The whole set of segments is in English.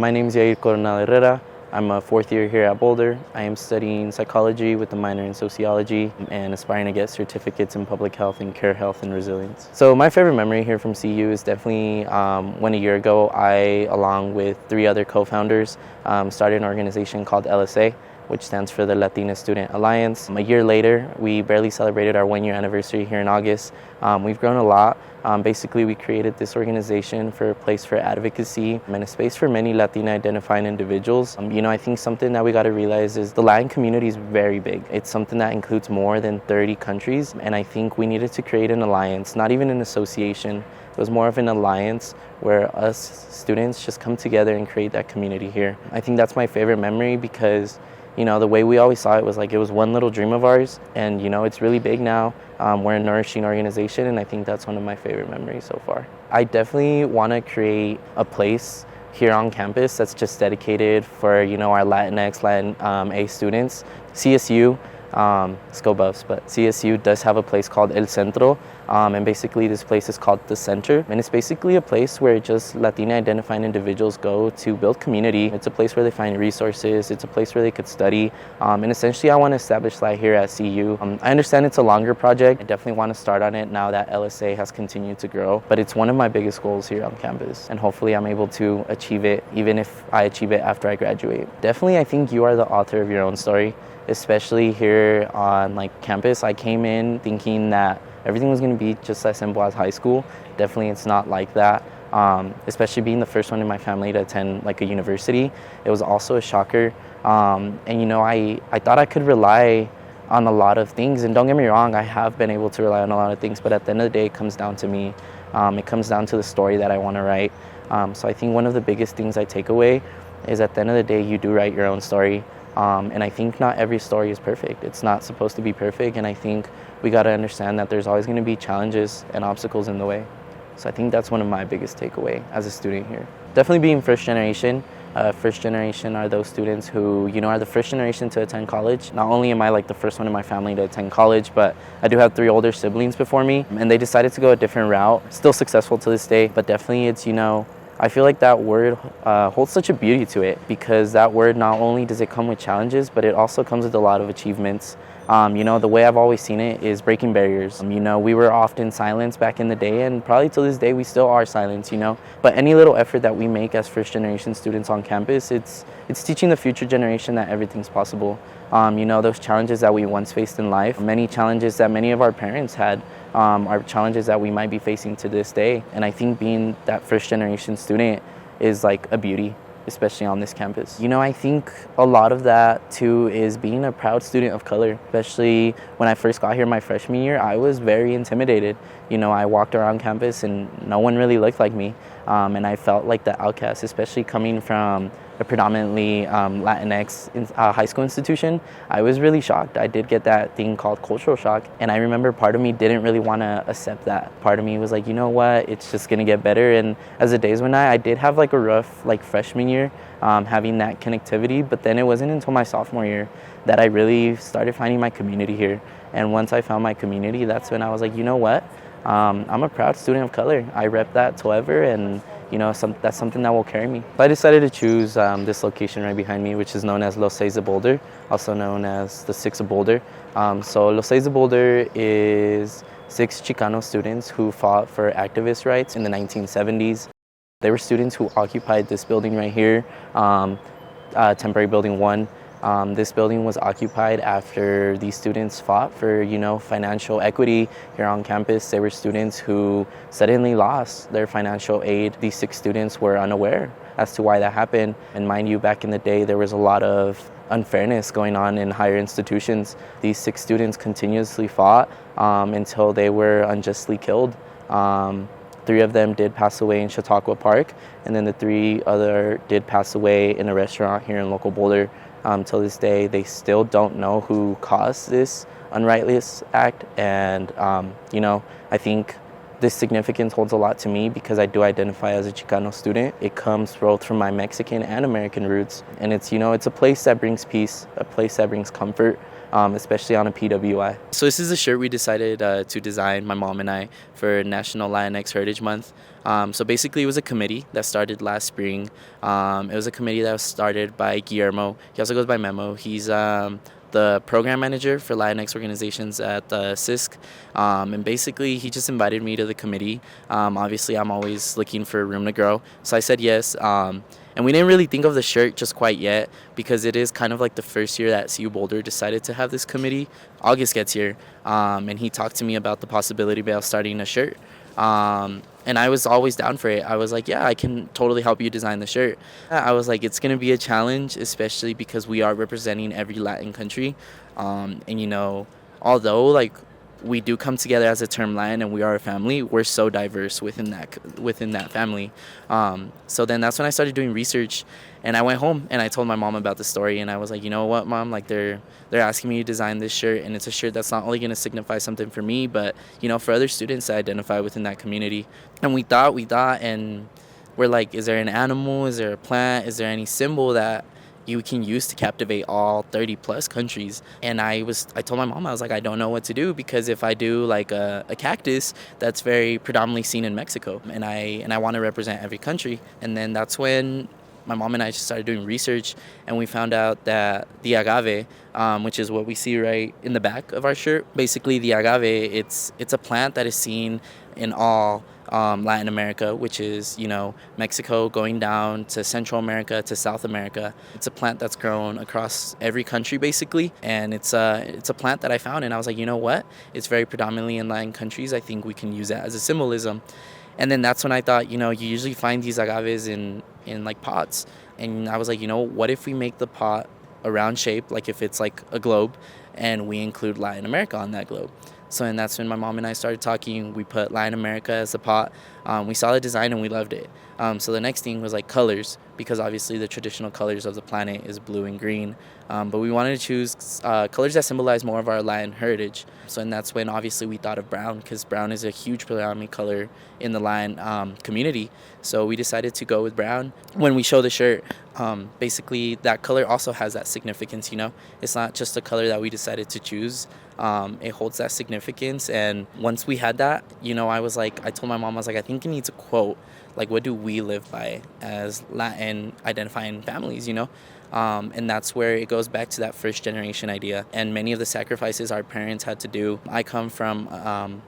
My name is Yahir Coronado Herrera. I'm a fourth year here at Boulder. I am studying psychology with a minor in sociology and aspiring to get certificates in public health and care health and resilience. So my favorite memory here from CU is definitely when a year ago I, along with 3 other co-founders, started an organization called LSA, which stands for the Latiné Student Alliance. A year later, we barely celebrated our 1-year anniversary here in August. We've grown a lot. Basically, we created this organization for a place for advocacy and a space for many Latina-identifying individuals. I think something that we got to realize is the Latin community is very big. It's something that includes more than 30 countries, and I think we needed to create an alliance, not even an association. It was more of an alliance where us students just come together and create that community here. I think that's my favorite memory because the way we always saw it was like it was one little dream of ours, and it's really big now. We're a nourishing organization, and I think that's one of my favorite memories so far. I definitely want to create a place here on campus that's just dedicated for our Latinx, Latin A students. CSU, let's go Buffs, but CSU does have a place called El Centro, and basically this place is called The Center, and it's basically a place where just Latina-identifying individuals go to build community. It's a place where they find resources, it's a place where they could study, and essentially I want to establish that here at CU. I understand it's a longer project. I definitely want to start on it now that LSA has continued to grow, but it's one of my biggest goals here on campus, and hopefully I'm able to achieve it, even if I achieve it after I graduate. Definitely, I think you are the author of your own story, especially here on campus. I came in thinking that everything was going to be just as simple as high school. Definitely it's not like that, especially being the first one in my family to attend a university. It was also a shocker, and I thought I could rely on a lot of things, and don't get me wrong, I have been able to rely on a lot of things, but at the end of the day it comes down to me. It comes down to the story that I want to write. So I think one of the biggest things I take away is at the end of the day you do write your own story. And I think not every story is perfect. It's not supposed to be perfect, and I think we got to understand that there's always going to be challenges and obstacles in the way. So I think that's one of my biggest takeaway as a student here. Definitely being first generation. First generation are those students who are the first generation to attend college. Not only am I the first one in my family to attend college, but I do have 3 older siblings before me, and they decided to go a different route. Still successful to this day, but definitely it's I feel like that word holds such a beauty to it, because that word, not only does it come with challenges, but it also comes with a lot of achievements. The way I've always seen it is breaking barriers. We were often silenced back in the day, and probably to this day we still are silenced, But any little effort that we make as first generation students on campus, it's teaching the future generation that everything's possible. Those challenges that we once faced in life, many challenges that many of our parents had, are challenges that we might be facing to this day. And I think being that first generation student is a beauty, especially on this campus. I think a lot of that too is being a proud student of color. Especially when I first got here my freshman year, I was very intimidated. I walked around campus and no one really looked like me, and I felt like the outcast, especially coming from a predominantly Latinx high school institution. I was really shocked. I did get that thing called cultural shock, and I remember part of me didn't really want to accept that. Part of me was like, you know what, it's just gonna get better. And as the days went by, I did have a rough freshman year, having that connectivity, but then it wasn't until my sophomore year that I really started finding my community here. And once I found my community, that's when I was like, you know what, I'm a proud student of color. I rep that till ever, and that's something that will carry me. I decided to choose this location right behind me, which is known as Los 6 of Boulder, also known as the 6 of Boulder. So Los 6 of Boulder is 6 Chicano students who fought for activist rights in the 1970s. They were students who occupied this building right here, temporary building 1. This building was occupied after these students fought for, financial equity here on campus. They were students who suddenly lost their financial aid. These 6 students were unaware as to why that happened. And mind you, back in the day, there was a lot of unfairness going on in higher institutions. These 6 students continuously fought until they were unjustly killed. 3 of them did pass away in Chautauqua Park, and then the 3 other did pass away in a restaurant here in local Boulder. Till this day, they still don't know who caused this unrighteous act, and I think this significance holds a lot to me because I do identify as a Chicano student. It comes both from my Mexican and American roots, and it's a place that brings peace, a place that brings comfort, especially on a PWI. So this is a shirt we decided to design, my mom and I, for National Latinx Heritage Month. So basically it was a committee that started last spring. It was a committee that was started by Guillermo. He also goes by Memo. He's the program manager for Latinx organizations at CISC. And basically he just invited me to the committee. Obviously I'm always looking for room to grow. So I said yes. And we didn't really think of the shirt just quite yet because it is kind of like the first year that CU Boulder decided to have this committee. August gets here, and he talked to me about the possibility of starting a shirt. And I was always down for it. I was like, yeah, I can totally help you design the shirt. I was like, it's going to be a challenge, especially because we are representing every Latin country. And, you know, although, like, we do come together as a term Latin and we are a family, we're so diverse within that family. So then that's when I started doing research, and I went home and I told my mom about the story, and I was like, you know what, Mom, like they're asking me to design this shirt, and it's a shirt that's not only going to signify something for me, but, you know, for other students that identify within that community. And we thought, and we're like, is there an animal? Is there a plant? Is there any symbol that you can use to captivate all 30 plus countries? And I told my mom, I was like, I don't know what to do, because if I do like a cactus, that's very predominantly seen in Mexico, and I want to represent every country. And then that's when my mom and I just started doing research, and we found out that the agave, which is what we see right in the back of our shirt, basically the agave, it's a plant that is seen in all Latin America, which is, you know, Mexico going down to Central America to South America. It's a plant that's grown across every country basically, and it's a plant that I found, and I was like, you know what, it's very predominantly in Latin countries. I think we can use that as a symbolism. And then that's when I thought, you know, you usually find these agaves in like pots, and I was like, you know, what if we make the pot a round shape, like if it's like a globe, and we include Latin America on that globe. So, and that's when my mom and I started talking. We put Latin America as the pot. We saw the design and we loved it. So the next thing was like colors, because obviously the traditional colors of the planet is blue and green. But we wanted to choose colors that symbolize more of our Latin heritage. So, and that's when obviously we thought of brown, because brown is a huge predominant color in the Latin community. So we decided to go with brown. When we show the shirt, basically that color also has that significance, you know. It's not just a color that we decided to choose. It holds that significance. And once we had that, you know, I told my mom, I was like, I think it needs a quote. Like, what do we live by as Latin identifying families, you know? And that's where it goes back to that first generation idea and many of the sacrifices our parents had to do. I come from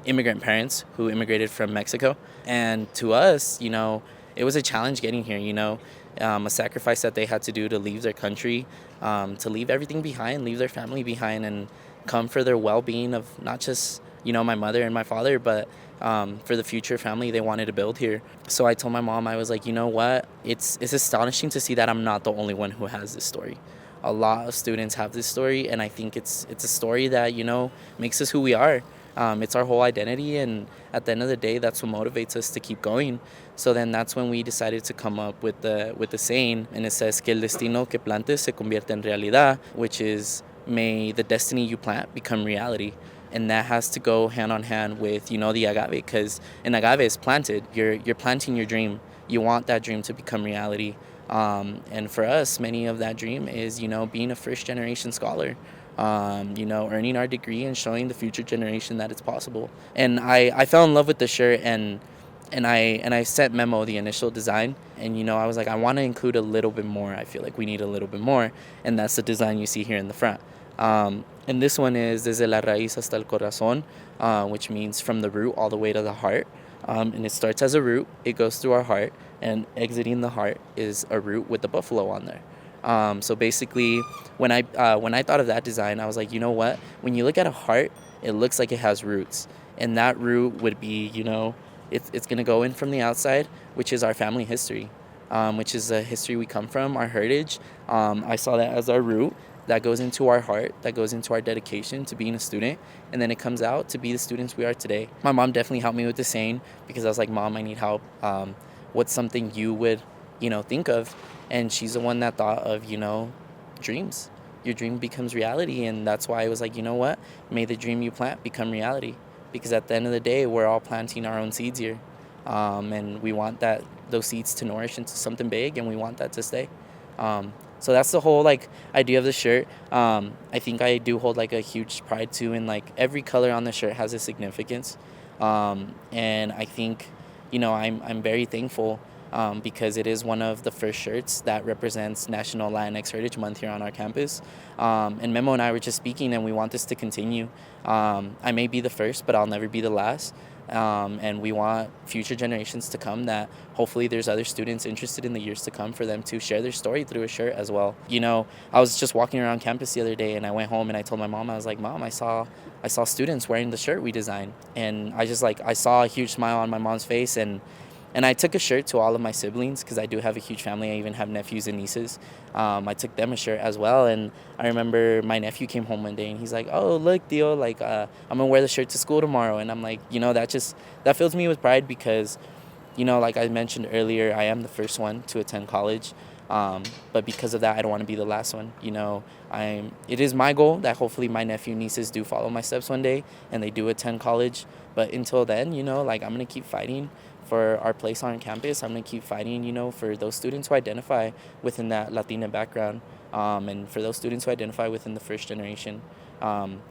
immigrant parents who immigrated from Mexico. And to us, you know, it was a challenge getting here, you know, a sacrifice that they had to do to leave their country, to leave everything behind, leave their family behind, and come for their well-being of not just, you know, my mother and my father, but for the future family they wanted to build here. So I told my mom, I was like, you know what, it's astonishing to see that I'm not the only one who has this story. A lot of students have this story, and I think it's a story that, you know, makes us who we are. It's our whole identity, and at the end of the day, that's what motivates us to keep going. So then that's when we decided to come up with the saying, and it says que el destino que plantes se convierte en realidad, which is, may the destiny you plant become reality. And that has to go hand on hand with, you know, the agave, because an agave is planted. You're planting your dream. You want that dream to become reality. And for us, many of that dream is, you know, being a first generation scholar, you know, earning our degree and showing the future generation that it's possible. And I fell in love with the shirt, and I sent Memo the initial design, and, you know, I was like, I want to include a little bit more. I feel like we need a little bit more, and that's the design you see here in the front. And this one is desde la raíz hasta el corazón, which means from the root all the way to the heart. And it starts as a root, it goes through our heart, and exiting the heart is a root with the buffalo on there. So basically, when I thought of that design, I was like, you know what? When you look at a heart, it looks like it has roots, and that root would be, you know, it's going to go in from the outside, which is our family history, which is the history we come from, our heritage. I saw that as our root. That goes into our heart, that goes into our dedication to being a student, and then it comes out to be the students we are today. My mom definitely helped me with the saying, because I was like, Mom, I need help. What's something you would, you know, think of? And she's the one that thought of, you know, dreams. Your dream becomes reality, and that's why I was like, you know what? May the dream you plant become reality, because at the end of the day, we're all planting our own seeds here, and we want those seeds to nourish into something big, and we want that to stay. So that's the whole like idea of the shirt. I think I do hold like a huge pride too in like every color on the shirt has a significance. And I think, I'm very thankful because it is one of the first shirts that represents National Latinx Heritage Month here on our campus. And Memo and I were just speaking, and we want this to continue. I may be the first, but I'll never be the last. And we want future generations to come that hopefully there's other students interested in the years to come for them to share their story through a shirt as well. I was just walking around campus the other day, and I went home and I told my mom, I was like, Mom, I saw students wearing the shirt we designed. And I saw a huge smile on my mom's face, and I took a shirt to all of my siblings because I do have a huge family. I even have nephews and nieces. I took them a shirt as well. And I remember my nephew came home one day and he's like, oh, look, Dio, like, I'm going to wear the shirt to school tomorrow. And I'm like, that fills me with pride because, like I mentioned earlier, I am the first one to attend college. But because of that, I don't want to be the last one. It is my goal that hopefully my nephew and nieces do follow my steps one day and they do attend college. But until then, I'm going to keep fighting for our place on campus. I'm going to keep fighting, for those students who identify within that Latina background, and for those students who identify within the first generation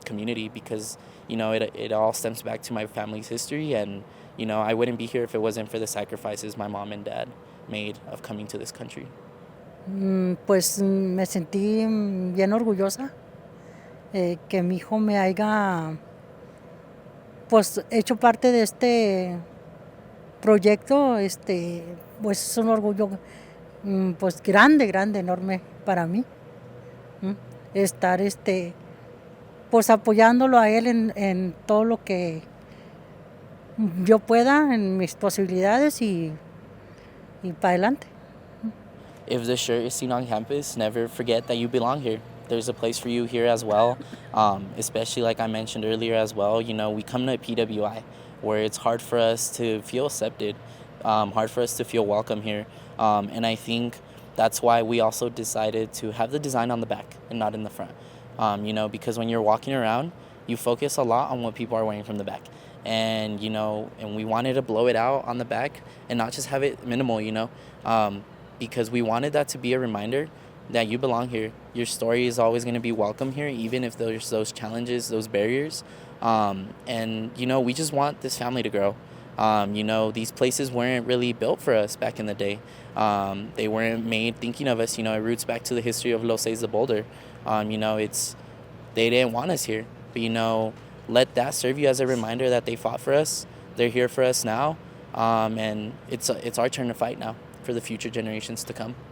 community, because, it all stems back to my family's history, and, I wouldn't be here if it wasn't for the sacrifices my mom and dad made of coming to this country. Pues me sentí bien orgullosa que mi hijo me haya pues hecho parte de este proyecto. Pues es un orgullo pues grande, enorme para mí, estar pues apoyándolo a él en todo lo que yo pueda, en mis posibilidades y para adelante. If the shirt is seen on campus, never forget that you belong here. There's a place for you here as well, especially like I mentioned earlier as well. We come to a PWI where it's hard for us to feel accepted, hard for us to feel welcome here. And I think that's why we also decided to have the design on the back and not in the front. Because when you're walking around, you focus a lot on what people are wearing from the back. And, and we wanted to blow it out on the back and not just have it minimal, because we wanted that to be a reminder that you belong here. Your story is always going to be welcome here, even if there's those challenges, those barriers. And, we just want this family to grow. These places weren't really built for us back in the day. They weren't made thinking of us. It roots back to the history of CU Boulder. They didn't want us here. But, let that serve you as a reminder that they fought for us. They're here for us now. And it's our turn to fight now for the future generations to come.